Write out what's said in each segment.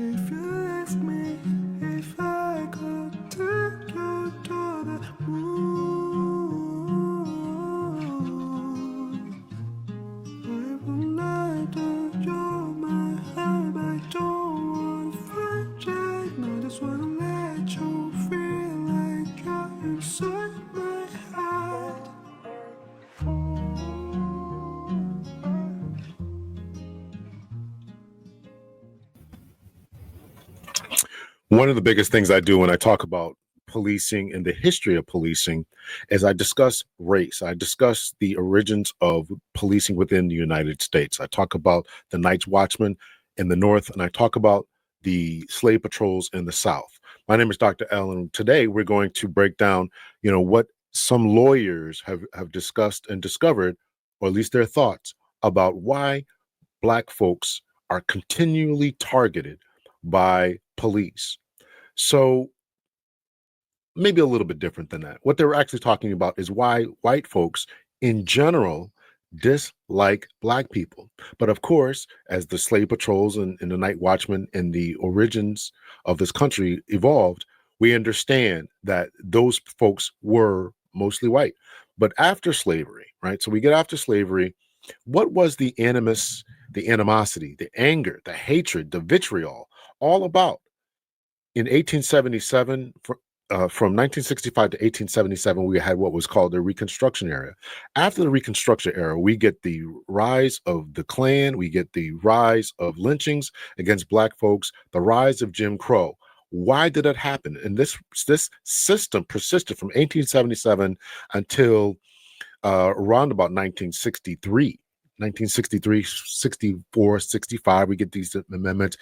If you ask me if I could take you to the moon, I will not do your my heart. I don't want friendship. No, just wanna let you feel like you're inside my heart. One of the biggest things I do when I talk about policing and the history of policing is I discuss race. I discuss the origins of policing within the United States. I talk about the Night's Watchman in the North, and I talk about the slave patrols in the South. My name is Dr. L, and today we're going to break down, what some lawyers have discussed and discovered, or at least their thoughts about why Black folks are continually targeted by police. So maybe a little bit different than that. What they're actually talking about is why white folks in general dislike Black people. But of course, as the slave patrols and the night watchmen and the origins of this country evolved, we understand that those folks were mostly white. But after slavery, right? So we get after slavery, what was the animosity, the anger, the hatred, the vitriol all about? In 1877, from 1965 to 1877, we had what was called the Reconstruction era. After the Reconstruction era, we get the rise of the Klan, we get the rise of lynchings against Black folks, the rise of Jim Crow. Why did it happen? And this system persisted from 1877 until around about 1963. 1963, 64, 65, we get these amendments.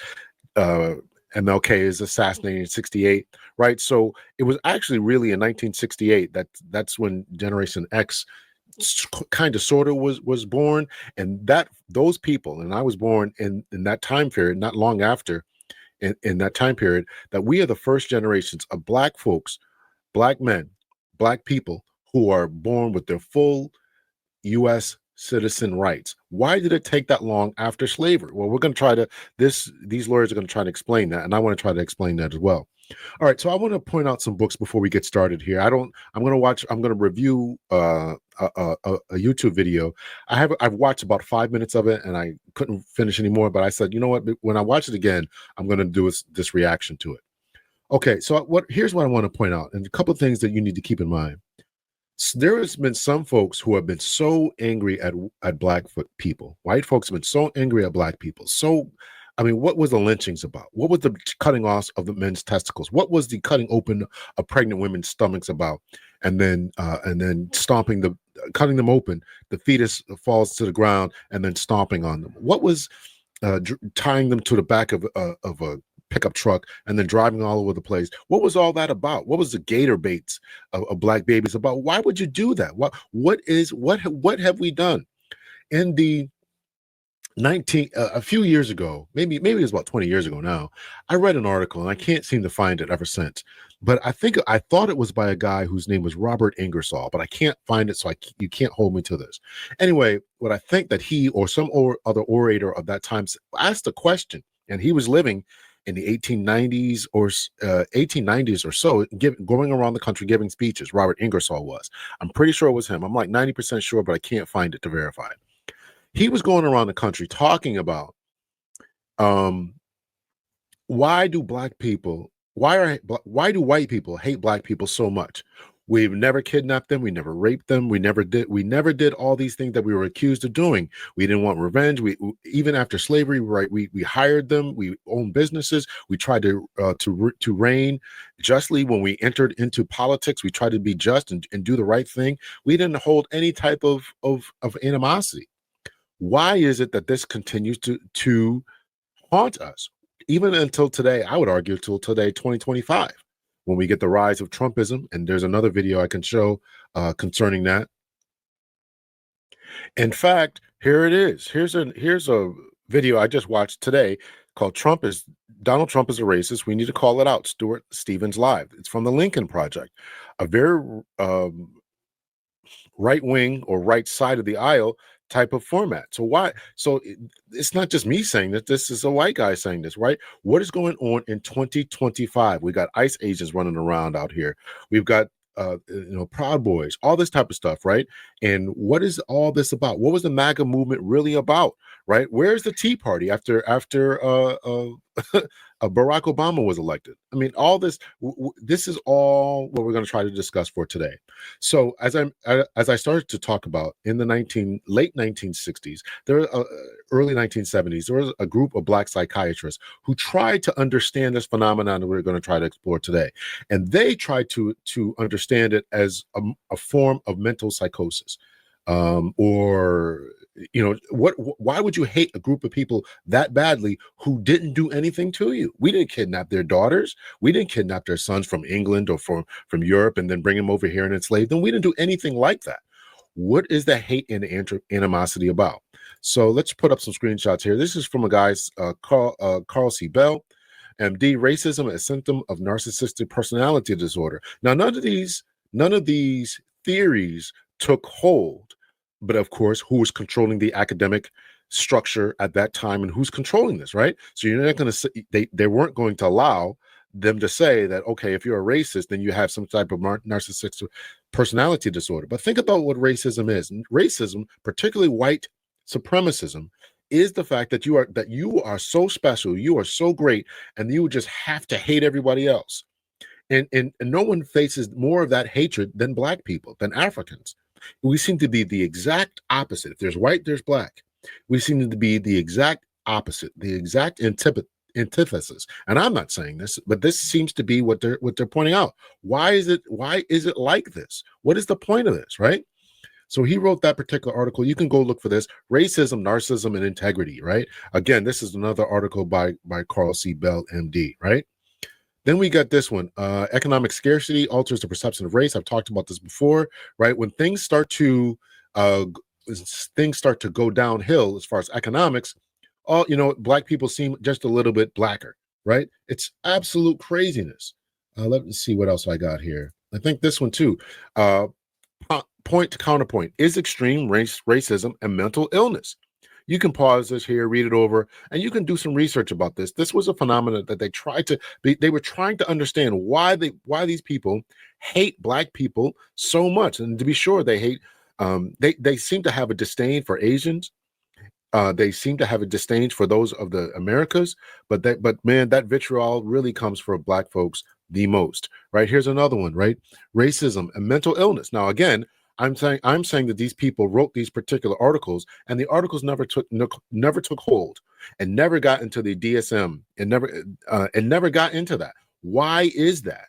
MLK is assassinated in 68, right? So it was actually really in 1968 that's when Generation X kind of sort of was born, and that those people, and I was born in that time period, not long after, in that time period, that we are the first generations of Black folks, Black men, Black people who are born with their full U.S. citizen rights. Why did it take that long after slavery? Well, we're going to try to these lawyers are going to try to explain that, and I want to try to explain that as well. All right, so I want to point out some books before we get started here. I'm going to review a YouTube video. I've watched about 5 minutes of it and I couldn't finish anymore, but I said, you know what, when I watch it again, I'm going to do this reaction to it. Okay, so here's what I want to point out, and a couple of things that you need to keep in mind. There has been some folks who have been so angry at Black people. White folks have been so angry at Black people. So, I mean, what was the lynchings about? What was the cutting off of the men's testicles? What was the cutting open of pregnant women's stomachs about? And then cutting them open, the fetus falls to the ground, and then stomping on them. What was tying them to the back of a pickup truck and then driving all over the place? What was all that about? What was the gator baits of Black babies about? Why would you do that? What have we done? In the a few years ago, maybe it was about 20 years ago now, I read an article and I can't seem to find it ever since. But I thought it was by a guy whose name was Robert Ingersoll, but I can't find it, so you can't hold me to this. Anyway, what I think that he or some other orator of that time asked a question, and he was living in the 1890s or so, going around the country giving speeches. Robert Ingersoll was. I'm pretty sure it was him. I'm like 90% sure, but I can't find it to verify it. He was going around the country talking about why do white people hate Black people so much? We've never kidnapped them. We never raped them. We never did all these things that we were accused of doing. We didn't want revenge. Even after slavery, right? We hired them. We owned businesses. We tried to reign justly. When we entered into politics, we tried to be just and do the right thing. We didn't hold any type of animosity. Why is it that this continues to haunt us? Even until today, I would argue till today, 2025. When we get the rise of Trumpism, and there's another video I can show concerning that. In fact, here it is. Here's a video I just watched today called Donald Trump is a Racist. We need to call it out. Stuart Stevens Live. It's from the Lincoln Project, a very right wing or right side of the aisle type of format. So why? So it's not just me saying this. This is a white guy saying this, right? What is going on in 2025? We got ICE agents running around out here. We've got Proud Boys, all this type of stuff, right? And what is all this about? What was the MAGA movement really about, right? Where's the Tea Party after Barack Obama was elected? I mean, all this. This is all what we're going to try to discuss for today. So, as I started to talk about in the late 1960s, early 1970s, there was a group of Black psychiatrists who tried to understand this phenomenon that we're going to try to explore today, and they tried to understand it as a form of mental psychosis, or why would you hate a group of people that badly who didn't do anything to you? We didn't kidnap their daughters. We didn't kidnap their sons from England or from Europe and then bring them over here and enslave them. We didn't do anything like that. What is the hate and animosity about? So let's put up some screenshots here. This is from a guy's Carl C. Bell, MD. Racism, a symptom of narcissistic personality disorder. Now, none of these theories took hold. But of course, who was controlling the academic structure at that time, and who's controlling this, right? So you're not going to say they weren't going to allow them to say that, okay, if you're a racist, then you have some type of narcissistic personality disorder. But think about what racism is. Racism, particularly white supremacism, is the fact that you are so special, you are so great, and you just have to hate everybody else. And no one faces more of that hatred than Black people, than Africans. We seem to be the exact opposite. If there's white, there's Black. We seem to be the exact opposite, the exact antithesis. And I'm not saying this, but this seems to be what they're pointing out. Why is it like this? What is the point of this, right? So he wrote that particular article. You can go look for this: Racism, Narcissism, and Integrity, right? Again, this is another article by Carl C. Bell, MD, right? Then we got this one, economic scarcity alters the perception of race. I've talked about this before, right? When things start to go downhill as far as economics, Black people seem just a little bit blacker, right? It's absolute craziness. Let me see what else I got here. I think this one too. Point to counterpoint: is extreme racism and mental illness. You can pause this here, read it over, and you can do some research about this. This was a phenomenon that they were trying to understand why these people hate Black people so much. And to be sure, they hate, they seem to have a disdain for Asians. They seem to have a disdain for those of the Americas, but man, that vitriol really comes for Black folks the most, right? Here's another one, right? Racism and mental illness. Now, again, I'm saying that these people wrote these particular articles, and the articles never took hold, and never got into the DSM, and never got into that. Why is that?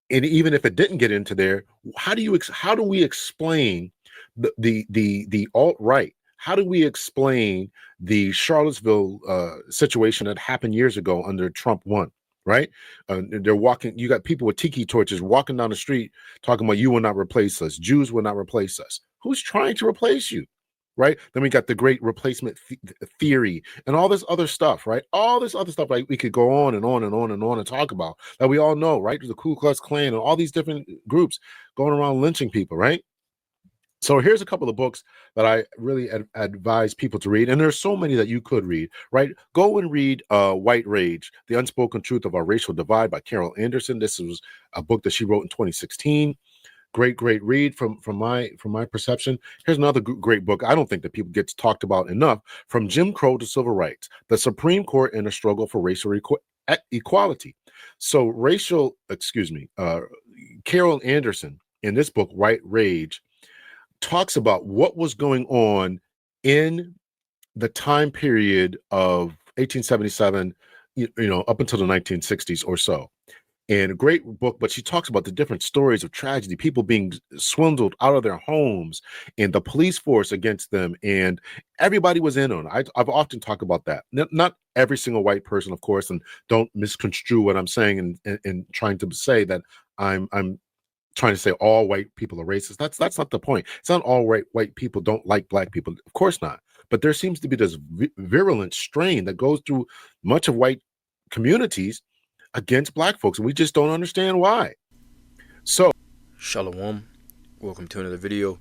And even if it didn't get into there, how do we explain the alt-right? How do we explain the Charlottesville situation that happened years ago under Trump 1? Right? They're walking. You got people with tiki torches walking down the street talking about, you will not replace us. Jews will not replace us. Who's trying to replace you? Right? Then we got the great replacement theory and all this other stuff, right? All this other stuff, like we could go on and on and on and on and talk about, that we all know, right? The Ku Klux Klan and all these different groups going around lynching people, right? So here's a couple of books that I really advise people to read. And there's so many that you could read, right? Go and read White Rage, The Unspoken Truth of Our Racial Divide by Carol Anderson. This was a book that she wrote in 2016. Great read from my perception. Here's another great book I don't think that people get talked about enough: From Jim Crow to Civil Rights, The Supreme Court and a Struggle for Racial Equality. So Carol Anderson, in this book, White Rage, talks about what was going on in the time period of 1877, up until the 1960s or so. And a great book, but she talks about the different stories of tragedy, people being swindled out of their homes, and the police force against them, and everybody was in on it. I've often talked about that. Not every single white person, of course, and don't misconstrue what I'm saying and trying to say that I'm trying to say all white people are racist. That's not the point. It's not all white people don't like Black people. Of course not. But there seems to be this virulent strain that goes through much of white communities against Black folks, and we just don't understand why. So, Shalom. Welcome to another video.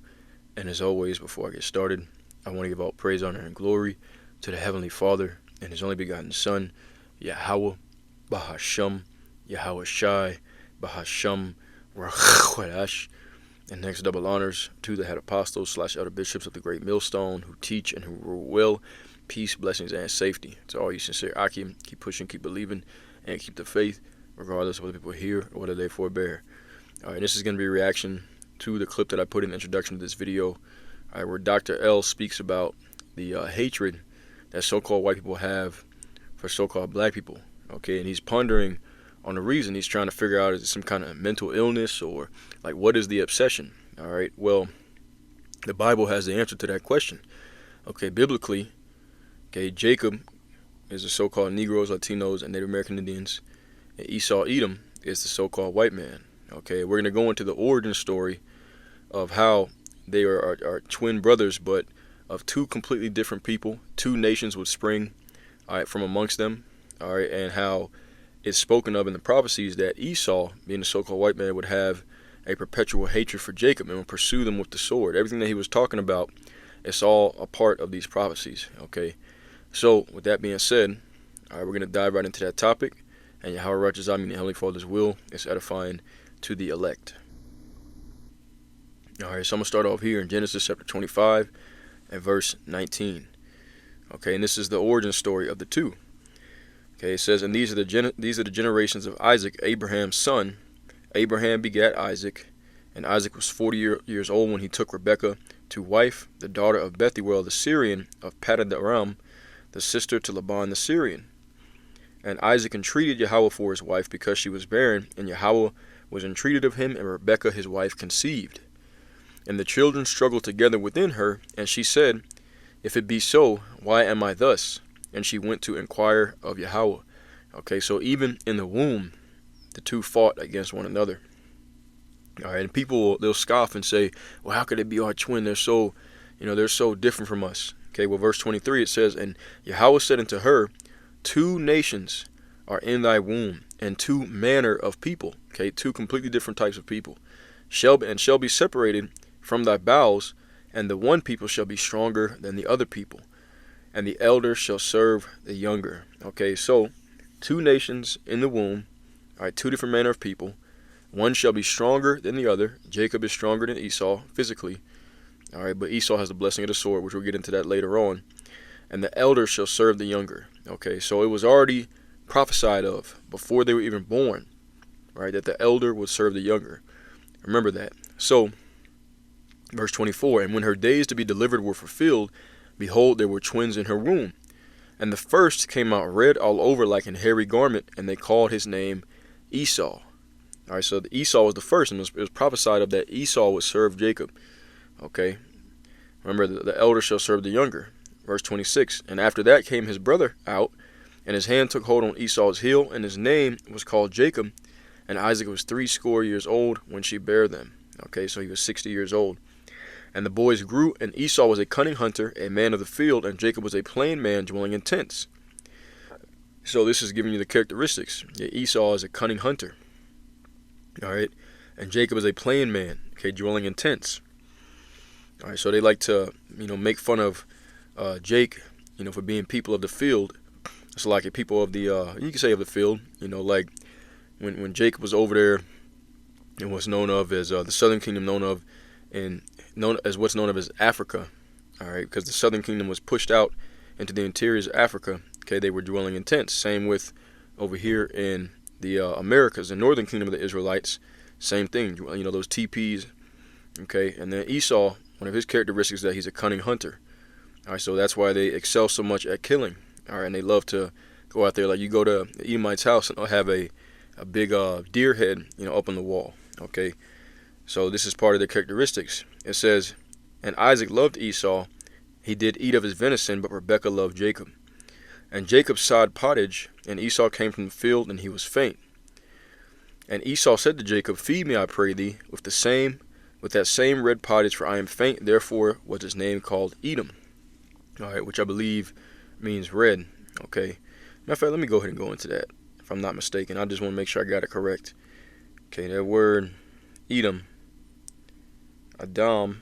And as always, before I get started, I want to give all praise, honor, and glory to the Heavenly Father and His only begotten Son, Yahweh, Bahasham, Yahweh Shai, Bahasham, Rakhwadash. And next, double honors to the head apostles / elder bishops of the great millstone who teach and who rule well. Peace, blessings, and safety to all you sincere Akim. Keep pushing, keep believing, and keep the faith, regardless of whether people hear or whether they forbear. All right, this is going to be a reaction to the clip that I put in the introduction to this video, all right, where Dr. L speaks about the hatred that so-called white people have for so-called black people. Okay, and he's pondering on the reason. He's trying to figure out, is it some kind of mental illness, or like what is the obsession? All right, well, the Bible has the answer to that question. Okay, biblically, okay, Jacob is the so-called Negroes, Latinos, and Native American Indians, and Esau, Edom, is the so-called white man. Okay, we're going to go into the origin story of how they are twin brothers, but of two completely different people. Two nations would spring, all right, from amongst them, all right, and how it's spoken of in the prophecies that Esau, being the so-called white man, would have a perpetual hatred for Jacob and would pursue them with the sword. Everything that he was talking about, it's all a part of these prophecies. Okay, so with that being said, all right, we're going to dive right into that topic. And Yahweh righteous, I mean the Heavenly Father's will is edifying to the elect. All right, so I'm going to start off here in Genesis chapter 25 and verse 19. Okay, and this is the origin story of the two. Okay, it says, and these are the generations of Isaac, Abraham's son. Abraham begat Isaac, and Isaac was 40 years old when he took Rebekah to wife, the daughter of Bethuel the Syrian of Paddan-aram, the sister to Laban the Syrian. And Isaac entreated Yahweh for his wife because she was barren, and Yahweh was entreated of him, and Rebekah his wife conceived. And the children struggled together within her, and she said, if it be so, why am I thus? And she went to inquire of Yahweh. Okay, so even in the womb, the two fought against one another. All right, and people, they'll scoff and say, well, how could they be our twin? They're so, they're so different from us. Okay, well, verse 23, it says, and Yahweh said unto her, two nations are in thy womb, and two manner of people. Okay, two completely different types of people. Shall be separated from thy bowels, and the one people shall be stronger than the other people, and the elder shall serve the younger. Okay, so two nations in the womb, all right, two different manner of people. One shall be stronger than the other. Jacob is stronger than Esau physically, all right, but Esau has the blessing of the sword, which we'll get into that later on. And the elder shall serve the younger. Okay, so it was already prophesied of before they were even born, right, that the elder would serve the younger. Remember that. So, verse 24, and when her days to be delivered were fulfilled, behold, there were twins in her womb. And the first came out red all over like an hairy garment, and they called his name Esau. All right, so Esau was the first, and it was prophesied of that Esau would serve Jacob. Okay, remember, the elder shall serve the younger. Verse 26, and after that came his brother out, and his hand took hold on Esau's heel, and his name was called Jacob. And Isaac was 80 years old when she bare them. Okay, so he was 60 years old. And the boys grew, and Esau was a cunning hunter, a man of the field, and Jacob was a plain man dwelling in tents. So this is giving you the characteristics. Yeah, Esau is a cunning hunter. All right, and Jacob is a plain man, okay, dwelling in tents. All right, so they like to, make fun of Jake, for being people of the field. It's like a people of the, you can say of the field, like when Jacob was over there in what's known of as the southern kingdom, known as what's known of as Africa. All right, because the southern kingdom was pushed out into the interiors of Africa. Okay, they were dwelling in tents. Same with over here in the Americas, the northern kingdom of the Israelites. Same thing, those teepees. Okay, and then Esau, one of his characteristics is that he's a cunning hunter. All right, so that's why they excel so much at killing. All right, and they love to go out there. Like you go to the Edomite's house and they'll have a big deer head, up on the wall. Okay, so this is part of their characteristics. It says, and Isaac loved Esau. He did eat of his venison, but Rebekah loved Jacob. And Jacob sod pottage, and Esau came from the field, and he was faint. And Esau said to Jacob, feed me, I pray thee, with that same red pottage, for I am faint. Therefore was his name called Edom. All right, which I believe means red. Okay. Matter of fact, let me go ahead and go into that, if I'm not mistaken. I just want to make sure I got it correct. Okay, that word Edom, Adam.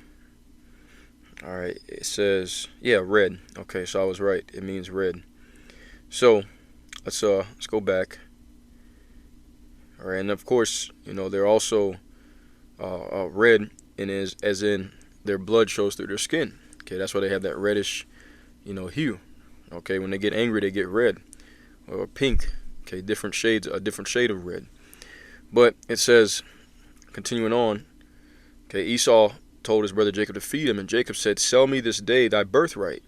All right, it says, yeah, red. Okay, so I was right. It means red. So let's go back. All right, and of course, they're also red, and as in their blood shows through their skin. Okay, that's why they have that reddish, hue. Okay, when they get angry, they get red or pink. Okay, different shades, a different shade of red. But it says, continuing on. Okay, Esau told his brother Jacob to feed him, and Jacob said, "Sell me this day thy birthright."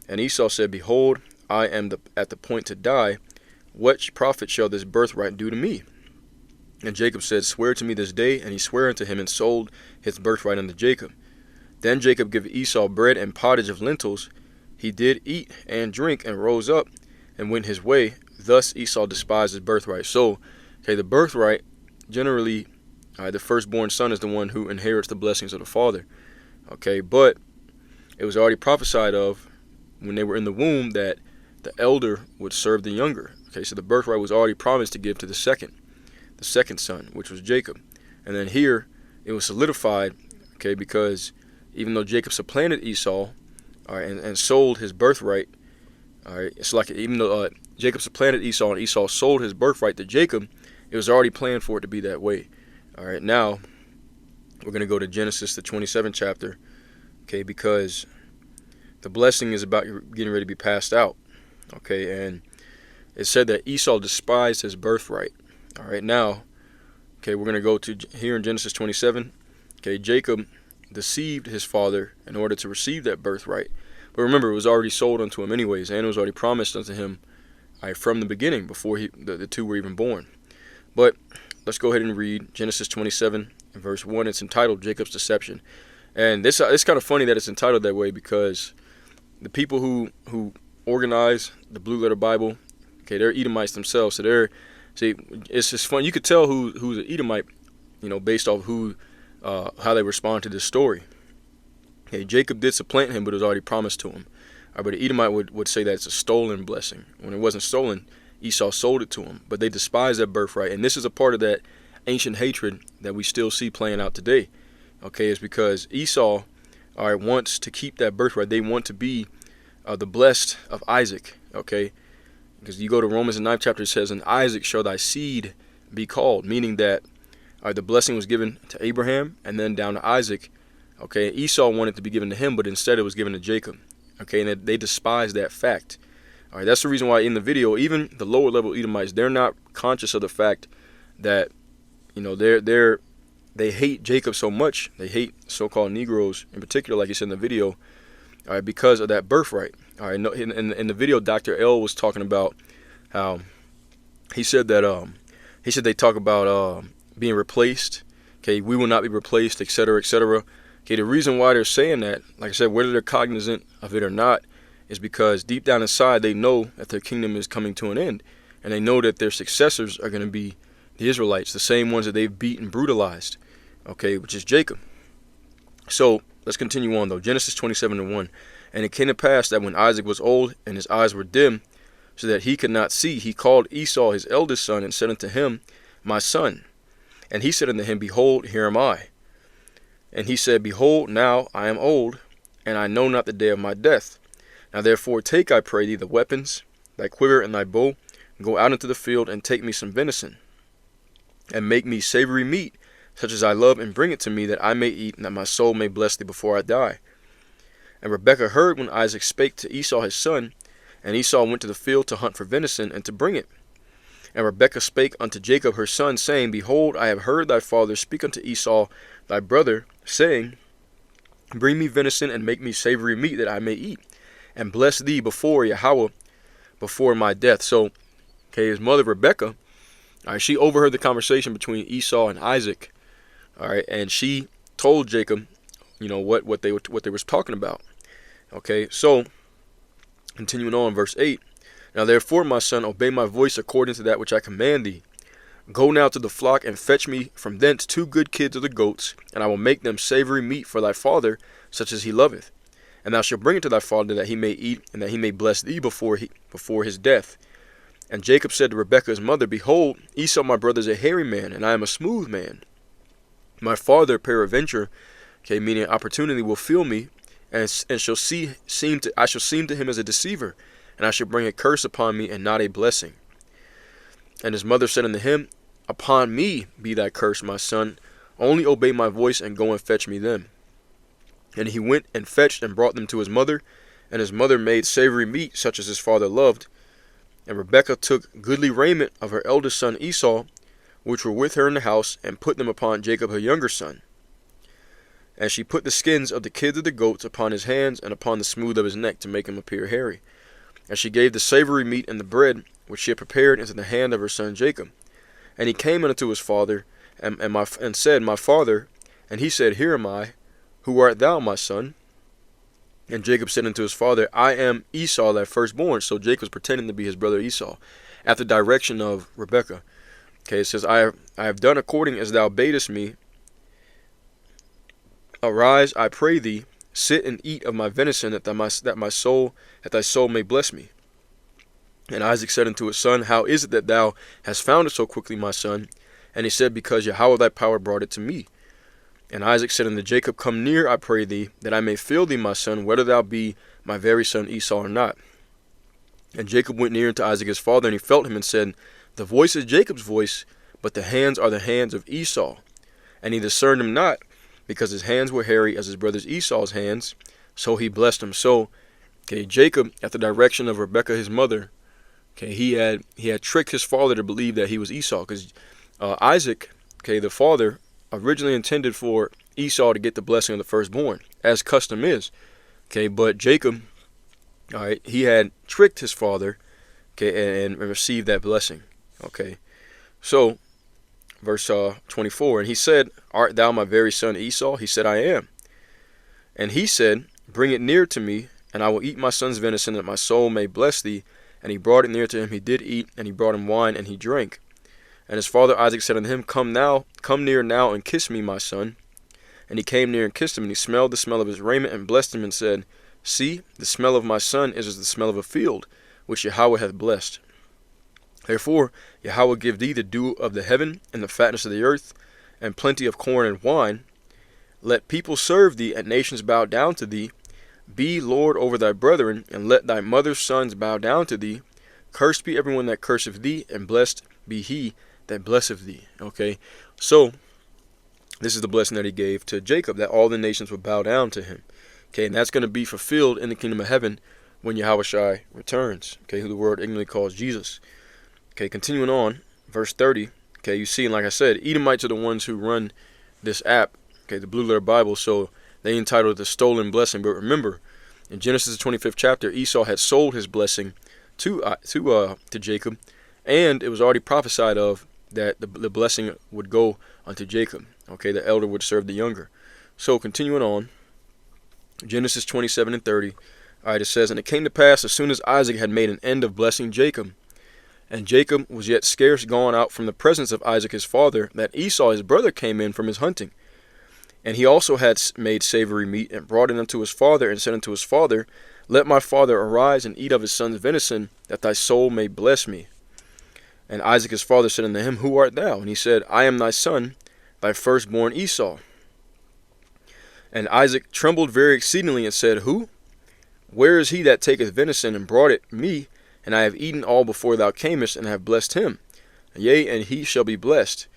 And Esau said, "Behold, I am at the point to die. What profit shall this birthright do to me?" And Jacob said, "Swear to me this day." And he sware unto him, and sold his birthright unto Jacob. Then Jacob gave Esau bread and pottage of lentils. He did eat and drink, and rose up, and went his way. Thus Esau despised his birthright. So, okay, the birthright, generally, the firstborn son is the one who inherits the blessings of the father. Okay, but it was already prophesied of when they were in the womb that the elder would serve the younger. Okay, so the birthright was already promised to give to the second son, which was Jacob. And then here it was solidified, okay, because even though Jacob supplanted Esau, all right, and sold his birthright, all right, it's like even though Jacob supplanted Esau and Esau sold his birthright to Jacob, it was already planned for it to be that way. All right, now we're going to go to Genesis, the 27th chapter, okay, because the blessing is about getting ready to be passed out, okay, and it said that Esau despised his birthright. All right, now, okay, we're going to go to here in Genesis 27, okay, Jacob deceived his father in order to receive that birthright, but remember, it was already sold unto him anyways, and it was already promised unto him from the beginning, before the two were even born. But let's go ahead and read Genesis 27 and verse 1. It's entitled Jacob's Deception. And it's kind of funny that it's entitled that way, because the people who organize the Blue Letter Bible, okay, they're Edomites themselves. So it's just fun. You could tell who's an Edomite, based off how they respond to this story. Okay, Jacob did supplant him, but it was already promised to him. But an Edomite would say that it's a stolen blessing. When it wasn't stolen, Esau sold it to him, but they despised that birthright. And this is a part of that ancient hatred that we still see playing out today. Okay, it's because Esau, all right, wants to keep that birthright. They want to be the blessed of Isaac. Okay, because you go to Romans, the 9th chapter, it says, "In Isaac shall thy seed be called," meaning that the blessing was given to Abraham and then down to Isaac. Okay, Esau wanted to be given to him, but instead it was given to Jacob. Okay, and they despised that fact. All right, that's the reason why in the video, even the lower level Edomites, they're not conscious of the fact that, they hate Jacob so much. They hate so-called Negroes in particular, like you said in the video, all right, because of that birthright. All right, in the video, Dr. L was talking about how he said that they talk about being replaced. Okay, we will not be replaced, etc., etc. Okay, the reason why they're saying that, like I said, whether they're cognizant of it or not, is because deep down inside they know that their kingdom is coming to an end, and they know that their successors are going to be the Israelites, the same ones that they've beat and brutalized, okay, which is Jacob. So let's continue on though. Genesis 27:1. "And it came to pass that when Isaac was old and his eyes were dim, so that he could not see, he called Esau his eldest son, and said unto him, My son. And he said unto him, Behold, here am I. And he said, Behold, now I am old, and I know not the day of my death. Now therefore take, I pray thee, the weapons, thy quiver and thy bow, and go out into the field, and take me some venison, and make me savory meat, such as I love, and bring it to me, that I may eat, and that my soul may bless thee before I die. And Rebekah heard when Isaac spake to Esau his son, and Esau went to the field to hunt for venison, and to bring it. And Rebekah spake unto Jacob her son, saying, Behold, I have heard thy father speak unto Esau thy brother, saying, Bring me venison, and make me savory meat, that I may eat, and bless thee before Yahweh, before my death. So, okay, his mother Rebekah, all right, she overheard the conversation between Esau and Isaac, all right, and she told Jacob, what they was talking about. Okay, so continuing on, verse 8. Now therefore, my son, obey my voice according to that which I command thee. Go now to the flock, and fetch me from thence 2 good kids of the goats, and I will make them savory meat for thy father, such as he loveth. And thou shalt bring it to thy father, that he may eat, and that he may bless thee before his death. And Jacob said to Rebekah's mother, Behold, Esau my brother is a hairy man, and I am a smooth man. My father, peradventure, okay, meaning opportunity, will feel me, and shall I shall seem to him as a deceiver, and I shall bring a curse upon me and not a blessing. And his mother said unto him, Upon me be thy curse, my son. Only obey my voice and go and fetch me them. And he went and fetched and brought them to his mother, and his mother made savory meat such as his father loved. And Rebekah took goodly raiment of her eldest son Esau, which were with her in the house, and put them upon Jacob her younger son. And she put the skins of the kids of the goats upon his hands and upon the smooth of his neck to make him appear hairy. And she gave the savory meat and the bread which she had prepared into the hand of her son Jacob. And he came unto his father and said, My father. And he said, Here am I. Who art thou, my son? And Jacob said unto his father, I am Esau thy firstborn. So Jacob was pretending to be his brother Esau, at the direction of Rebekah. Okay, it says, I have done according as thou badest me. Arise, I pray thee, sit and eat of my venison, that thy soul may bless me. And Isaac said unto his son, How is it that thou hast found it so quickly, my son? And he said, Because Yahweh thy power brought it to me. And Isaac said unto Jacob, Come near, I pray thee, that I may feel thee, my son, whether thou be my very son Esau or not. And Jacob went near unto Isaac his father, and he felt him, and said, The voice is Jacob's voice, but the hands are the hands of Esau. And he discerned him not, because his hands were hairy as his brother Esau's hands. So he blessed him. So, Jacob, at the direction of Rebekah his mother, he had tricked his father to believe that he was Esau, because Isaac, the father, originally intended for Esau to get the blessing of the firstborn, as custom is. But Jacob, he had tricked his father, and received that blessing. So verse 24, and he said, Art thou my very son Esau? He said, I am. And he said, Bring it near to me, and I will eat my son's venison, that my soul may bless thee. And he brought it near to him. He did eat, and he brought him wine, and he drank. And his father Isaac said unto him, Come near now, and kiss me, my son. And he came near and kissed him, and he smelled the smell of his raiment, and blessed him, and said, See, the smell of my son is as the smell of a field, which Yahweh hath blessed. Therefore Yahweh give thee the dew of the heaven, and the fatness of the earth, and plenty of corn and wine. Let people serve thee, and nations bow down to thee. Be Lord over thy brethren, and let thy mother's sons bow down to thee. Cursed be everyone that curseth thee, and blessed be he that blesseth thee. So this is the blessing that he gave to Jacob, that all the nations would bow down to him. And that's going to be fulfilled in the kingdom of heaven when Yahushua returns, who the world ignorantly calls Jesus. Continuing on, verse 30. You see, and like I said, Edomites are the ones who run this app, the Blue Letter Bible, so they entitled it the stolen blessing. But remember, in Genesis the 25th chapter, Esau had sold his blessing to Jacob, and it was already prophesied of that the blessing would go unto Jacob. The elder would serve the younger. So continuing on, Genesis 27 and 30. It says, And it came to pass, as soon as Isaac had made an end of blessing Jacob, and Jacob was yet scarce gone out from the presence of Isaac his father, that Esau his brother came in from his hunting. And he also had made savory meat, and brought it unto his father, and said unto his father, Let my father arise and eat of his son's venison, that thy soul may bless me. And Isaac his father said unto him, Who art thou? And he said, I am thy son, thy firstborn Esau. And Isaac trembled very exceedingly, and said, Who? Where is he that taketh venison, and brought it me? And I have eaten all before thou camest, and have blessed him. Yea, and he shall be blessed.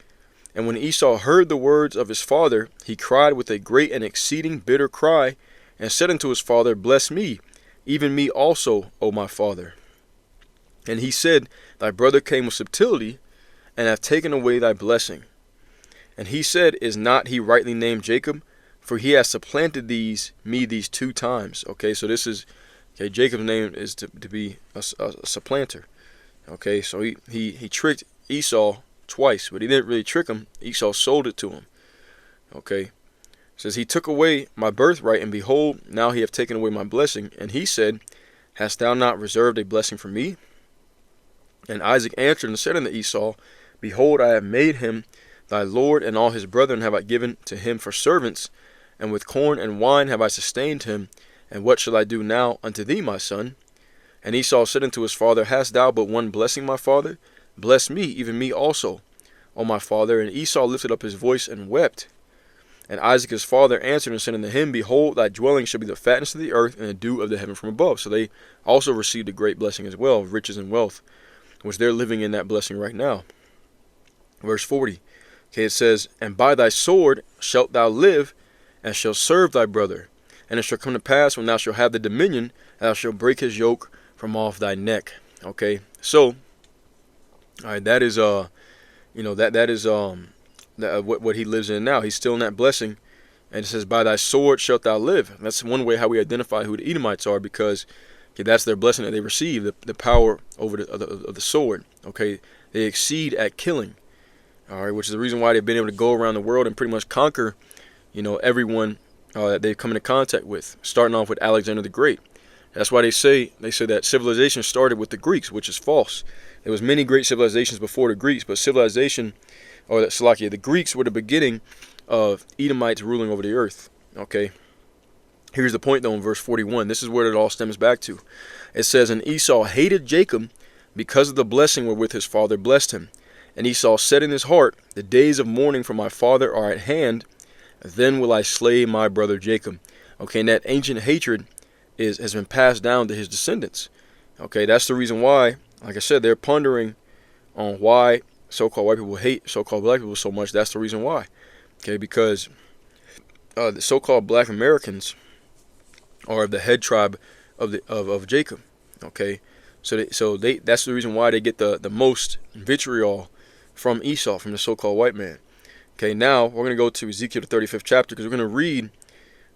And when Esau heard the words of his father, he cried with a great and exceeding bitter cry, and said unto his father, Bless me, even me also, O my father. And he said, Thy brother came with subtility, and hath taken away thy blessing. And he said, Is not he rightly named Jacob? For he has supplanted me these 2 times. So this is, Jacob's name is to be a supplanter. So he tricked Esau twice, but he didn't really trick him. Esau sold it to him. It says, He took away my birthright, and behold, now he hath taken away my blessing. And he said, Hast thou not reserved a blessing for me? And Isaac answered and said unto Esau, Behold, I have made him thy lord, and all his brethren have I given to him for servants, and with corn and wine have I sustained him. And what shall I do now unto thee, my son? And Esau said unto his father, Hast thou but one blessing, my father? Bless me, even me also, O my father. And Esau lifted up his voice and wept. And Isaac his father answered and said unto him, Behold, thy dwelling shall be the fatness of the earth, and the dew of the heaven from above. So they also received a great blessing as well, riches and wealth, which they're living in that blessing right now. Verse 40. Okay, it says, And by thy sword shalt thou live, and shalt serve thy brother. And it shall come to pass, when thou shalt have the dominion, thou shalt break his yoke from off thy neck. Okay, so, all right, that is what he lives in now. He's still in that blessing, and it says, By thy sword shalt thou live. And that's one way how we identify who the Edomites are, because that's their blessing that they receive, the power over the sword. Okay, they exceed at killing. All right, which is the reason why they've been able to go around the world and pretty much conquer, everyone that they've come into contact with, starting off with Alexander the Great. That's why they say that civilization started with the Greeks, which is false. There was many great civilizations before the Greeks, but the Greeks were the beginning of Edomites ruling over the earth. Okay. Here's the point though in verse 41. This is where it all stems back to. It says, And Esau hated Jacob because of the blessing wherewith his father blessed him. And Esau said in his heart, The days of mourning for my father are at hand, then will I slay my brother Jacob. Okay, and that ancient hatred has been passed down to his descendants. Okay, that's the reason why, like I said, they're pondering on why so-called white people hate so-called black people so much. That's the reason why. Okay, because the so-called black Americans are the head tribe of Jacob. Okay, so that's the reason why they get the most vitriol from Esau, from the so-called white man. Okay, now we're going to go to Ezekiel the 35th chapter, because we're going to read,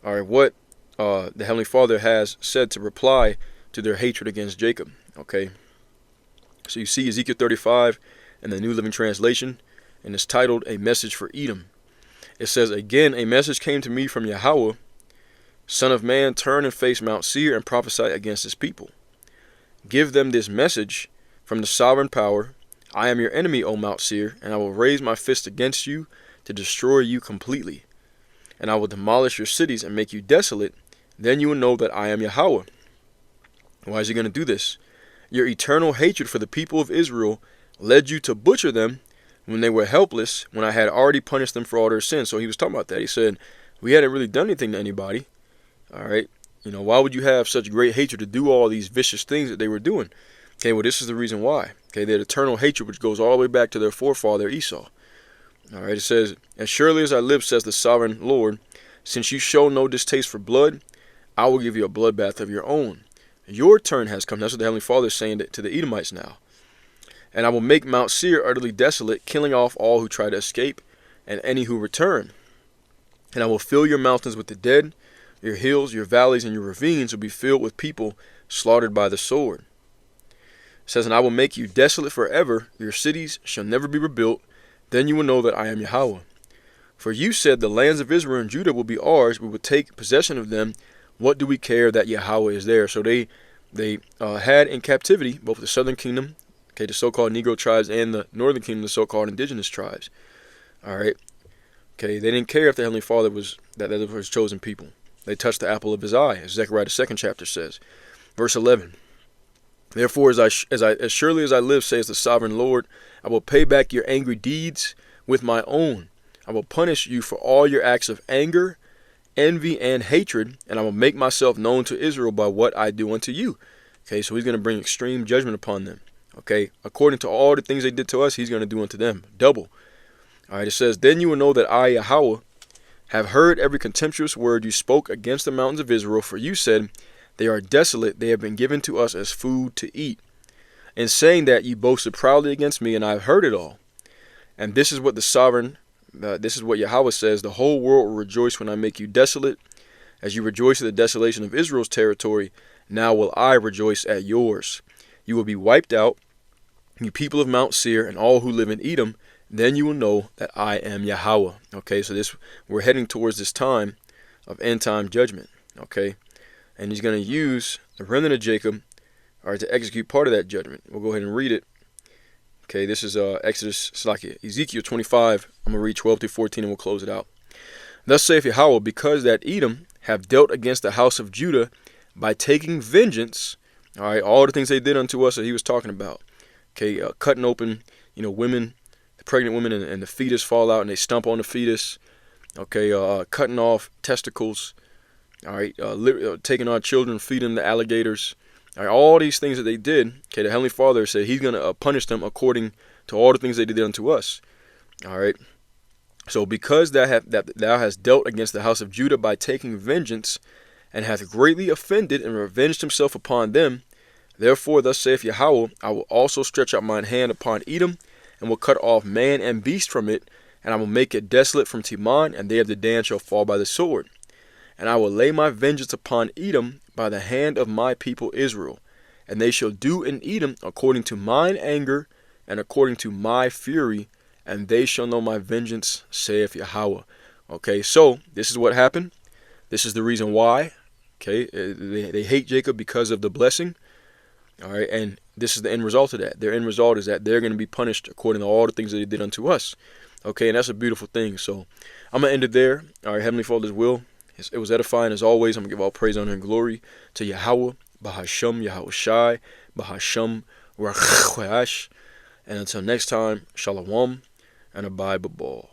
all right, what the Heavenly Father has said to reply to their hatred against Jacob. Okay, so you see Ezekiel 35 in the New Living Translation, and it's titled A Message for Edom. It says, Again, a message came to me from Yahweh, Son of man, turn and face Mount Seir and prophesy against his people. Give them this message from the sovereign power. I am your enemy, O Mount Seir, and I will raise my fist against you to destroy you completely. And I will demolish your cities and make you desolate. Then you will know that I am Yahweh. Why is he going to do this? Your eternal hatred for the people of Israel led you to butcher them when they were helpless, when I had already punished them for all their sins. So he was talking about that. He said, we hadn't really done anything to anybody. All right. Why would you have such great hatred to do all these vicious things that they were doing? Okay, well, this is the reason why. Okay, their eternal hatred, which goes all the way back to their forefather Esau. All right, it says, As surely as I live, says the sovereign Lord, since you show no distaste for blood, I will give you a bloodbath of your own. Your turn has come. That's what the Heavenly Father is saying to the Edomites now. And I will make Mount Seir utterly desolate, killing off all who try to escape and any who return. And I will fill your mountains with the dead. Your hills, your valleys, and your ravines will be filled with people slaughtered by the sword. It says, And I will make you desolate forever. Your cities shall never be rebuilt. Then you will know that I am Yahweh. For you said, The lands of Israel and Judah will be ours. We will take possession of them. What do we care that Yahweh is there? So they had in captivity both the southern kingdom, okay, the so-called Negro tribes, and the northern kingdom, the so-called indigenous tribes. All right. Okay, they didn't care if the Heavenly Father was that was his chosen people. They touched the apple of his eye, as Zechariah the 2nd chapter says. Verse 11. Therefore, as surely as I live, says the sovereign Lord, I will pay back your angry deeds with my own. I will punish you for all your acts of anger, envy, and hatred, and I will make myself known to Israel by what I do unto you. Okay, so he's going to bring extreme judgment upon them. Okay, according to all the things they did to us, he's going to do unto them double. All right, it says, Then you will know that I, Yahweh, have heard every contemptuous word you spoke against the mountains of Israel, for you said, They are desolate, they have been given to us as food to eat. In saying that, you boasted proudly against me, and I have heard it all. And this is what this is what Yahweh says, The whole world will rejoice when I make you desolate. As you rejoice at the desolation of Israel's territory, now will I rejoice at yours. You will be wiped out, you people of Mount Seir, and all who live in Edom. Then you will know that I am Yahweh. Okay, so we're heading towards this time of end-time judgment. Okay, and he's going to use the remnant of Jacob, all right, to execute part of that judgment. We'll go ahead and read it. Okay, this is Ezekiel 25. I'm going to read 12 through 14 and we'll close it out. Thus saith Yahweh, because that Edom have dealt against the house of Judah by taking vengeance, all right, all the things they did unto us that he was talking about. Okay, cutting open, women, the pregnant women, and the fetus fall out and they stomp on the fetus. Okay, cutting off testicles. All right, taking our children, feeding the alligators. All right, all these things that they did. Okay, the Heavenly Father said He's gonna punish them according to all the things they did unto us. All right. So because that thou hast dealt against the house of Judah by taking vengeance, and hath greatly offended and revenged himself upon them, therefore thus saith Yahweh, I will also stretch out mine hand upon Edom, and will cut off man and beast from it, and I will make it desolate from Teman, and they of the Dan shall fall by the sword. And I will lay my vengeance upon Edom by the hand of my people Israel, and they shall do in Edom according to mine anger and according to my fury, and they shall know my vengeance, saith Yahweh. Okay, so this is what happened. This is the reason why. Okay, they hate Jacob because of the blessing. All right, and this is the end result of that. Their end result is that they're going to be punished according to all the things that they did unto us. Okay, and that's a beautiful thing. So I'm going to end it there. All right, Heavenly Father's will. It was edifying as always. I'm going to give all praise, honor, and glory to Yahweh, Bahasham, Yahweh Shai, Bahasham, Rachash. And until next time, Shalom, and Abide Babal.